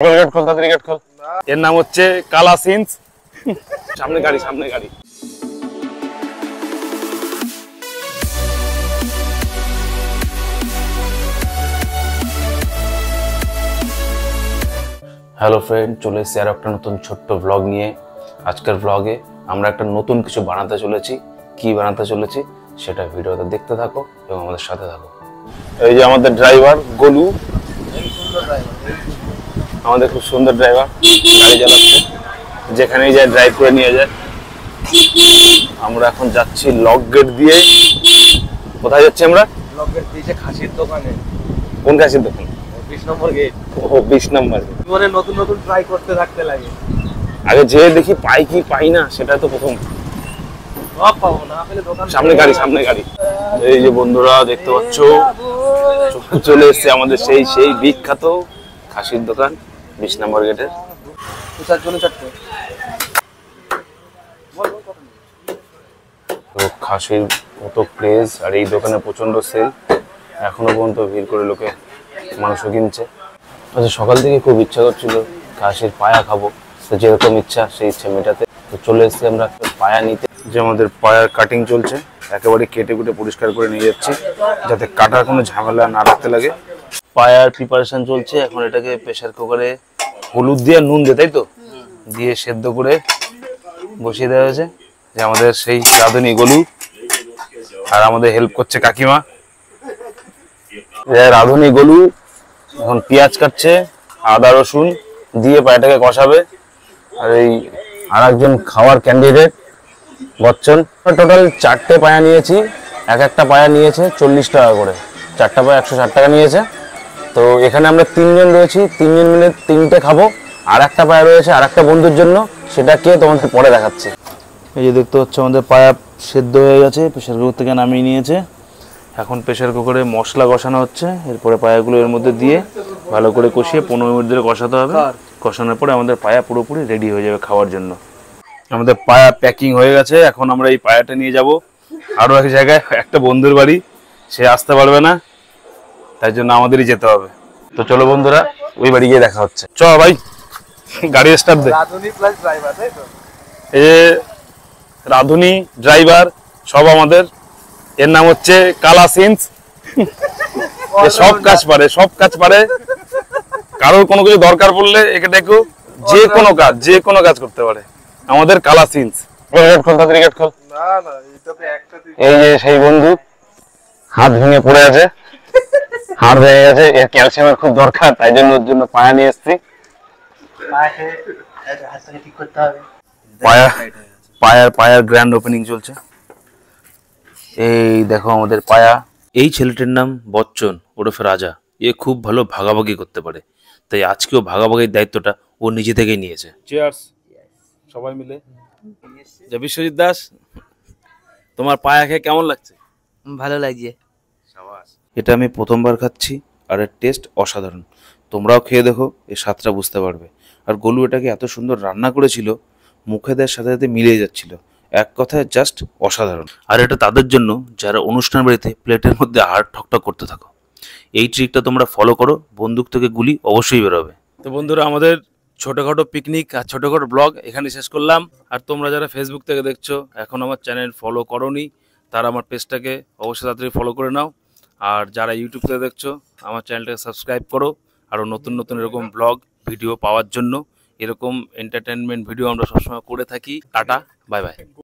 Gate খোল, তাড়াতাড়ি gate খোল। এর নাম হচ্ছে কালা সিন্স। সামনে গাড়ি, সামনে গাড়ি। হ্যালো ফ্রেন্ড, চলে এসেছি আর একটা নতুন ছোট্ট ব্লগ নিয়ে। আজকের ব্লগে আমরা একটা নতুন কিছু বানাতে চলেছি। কি বানাতে চলেছি সেটা ভিডিওতে দেখতে থাকো এবং আমাদের সাথে থাকো। এই যে আমাদের ড্রাইভার গোলু, আমাদের খুব সুন্দর ড্রাইভার, গাড়ি চালাচ্ছে, যেখানেই যায় ড্রাইভ করে নিয়ে যায়। আমরা এখন যাচ্ছি লক গেট দিয়ে। কোথায় যাচ্ছি আমরা? লক গেট দিয়ে খাসির দোকানে। কোন খাসির দোকান? 20 নম্বর গেট। ও 20 নম্বর। মানে নতুন নতুন ট্রাই করতে থাকতে লাগে। আগে যে দেখি পাই কি পাই না সেটা তো প্রথম। সব পাবো না পেলে দোকান। সামনে গাড়ি, সামনে গাড়ি। এই যে বন্ধুরা দেখতে পাচ্ছ, চলে এসেছে আমাদের সেই বিখ্যাত খাসির দোকান 20 নম্বর গেটের। তো খাসির কত ক্রেজ, আর এই দোকানে প্রচন্ড সেল। এখনো পর্যন্ত ভিড় করে লোকে মাংস কিনছে। আচ্ছা, সকাল থেকে খুব ইচ্ছা করছিল খাসির পায়া খাবো, তো যেরকম ইচ্ছা সেই ইচ্ছা মেটাতে তো চলে এসেছি আমরা পায়া নিতে। যে আমাদের পায়ার কাটিং চলছে, একেবারে কেটে কুটে পরিষ্কার করে নিয়ে যাচ্ছি যাতে কাটার কোনো ঝামেলা না রাখতে লাগে। পায়ার প্রিপারেশন চলছে এখন। এটাকে প্রেসার কুকারে হলুদ দিয়ে নুন দিয়ে, তাই তো, দিয়ে সেদ্ধ করে বসিয়ে দেওয়া হয়েছে। যে আমাদের সেই রাঁধুনি গোলু, আর আমাদের হেল্প করছে কাকিমা। রাঁধুনি গোলু এখন পেঁয়াজ কাটছে, আদা রসুন দিয়ে পায়াটাকে কষাবে। আর এই আর একজন খাওয়ার ক্যান্ডিডেট বচ্চন। টোটাল 4টে পায়া নিয়েছি, একটা পায়া নিয়েছে 40 টাকা করে। 4টা পায়া 160 টাকা নিয়েছে। তো এখানে আমরা 3 জন রয়েছি, 3 জন মিলে 3টে খাবো। আর একটা পায়া রয়েছে আর একটা বন্ধুর জন্য, সেটা কে তোমাদের পরে দেখাচ্ছে। এই যে দেখতে হচ্ছে আমাদের পায়া সেদ্ধ হয়ে গেছে, প্রেশার কুকার থেকে নামিয়ে নিয়েছে। এখন প্রেশার কুকারে মশলা কষানো হচ্ছে, এরপরে পায়াগুলো এর মধ্যে দিয়ে ভালো করে কষিয়ে 15 মিনিট ধরে কষাতে হবে। কষানোর পরে আমাদের পায়া পুরোপুরি রেডি হয়ে যাবে খাওয়ার জন্য। আমাদের পায়া প্যাকিং হয়ে গেছে। এখন আমরা এই পায়াটা নিয়ে যাব আরও এক জায়গায়, একটা বন্ধুর বাড়ি। সে আসতে পারবে না, তাই জন্য আমাদেরই যেতে হবে। তো চলো বন্ধুরা, ওই বাড়ি গিয়ে দেখা হচ্ছে। চ ভাই, গাড়ি স্টার্ট দে। রাধুনি প্লাস ড্রাইভার, তাই তো? এই রাধুনি ড্রাইভার সব আমাদের। এর নাম হচ্ছে কালা সিন্স। সব কাজ পারে, সব কাজ পারে। কারোর কোনো কিছু দরকার পড়লে একে ডেকো, যে কোনো কাজ করতে পারে আমাদের কালা সিন্স। গেট খোল, তাড়াতাড়ি গেট খোল। না না, এইটাতে একটা এই যে সেই বন্ধু হাত ভেঙে পড়ে আছে, হাড় ভেঙে গেছে, এর ক্যালসিয়ামের খুব দরকার, তাই জন্য ওর জন্য পায়া নিয়ে এসেছি। হাতটাকে ঠিক করতে হবে। পায়ার গ্র্যান্ড ওপেনিং চলছে। এই দেখো আমাদের পায়া। এই ছেলেটির নাম বচ্চন ওরফে রাজা। এ খুব ভালো ভাগাভাগি করতে পারে, তাই আজকেও ভাগাভাগির দায়িত্বটা ও নিজে থেকেই নিয়েছে। চিয়ার্স সবাই মিলে। যে বিশ্বজিৎ দাস, তোমার পায়া খেয়ে কেমন লাগছে? ভালো লাগছে। এটা আমি প্রথমবার খাচ্ছি, আর এর টেস্ট অসাধারণ। তোমরাও খেয়ে দেখো, এর স্বাদটা বুঝতে পারবে। আর গোলু এটাকে এত সুন্দর রান্না করেছিল, মুখে দেওয়ার সাথে সাথে মিলিয়ে যাচ্ছিল। এক কথায় জাস্ট অসাধারণ। আর এটা তাদের জন্য যারা অনুষ্ঠান বাড়িতে প্লেটের মধ্যে হাড় ঠকঠক করতে থাকো। এই ট্রিকটা তোমরা ফলো করো, বন্দুক থেকে গুলি অবশ্যই বেরোবে। তো বন্ধুরা, আমাদের ছোটোখাটো পিকনিক আর ছোটোখাটো ব্লগ এখানে শেষ করলাম। আর তোমরা যারা ফেসবুক থেকে দেখছো, এখন আমার চ্যানেল ফলো করোনি, তারা আমার পেজটাকে অবশ্যই তাড়াতাড়ি ফলো করে নাও। আর যারা ইউটিউব থেকে দেখছো, আমার চ্যানেলটাকে সাবস্ক্রাইব করো। আরও নতুন নতুন এরকম ব্লগ ভিডিও পাওয়ার জন্য। এরকম এন্টারটেনমেন্ট ভিডিও আমরা সবসময় করে থাকি। Tata, bye bye.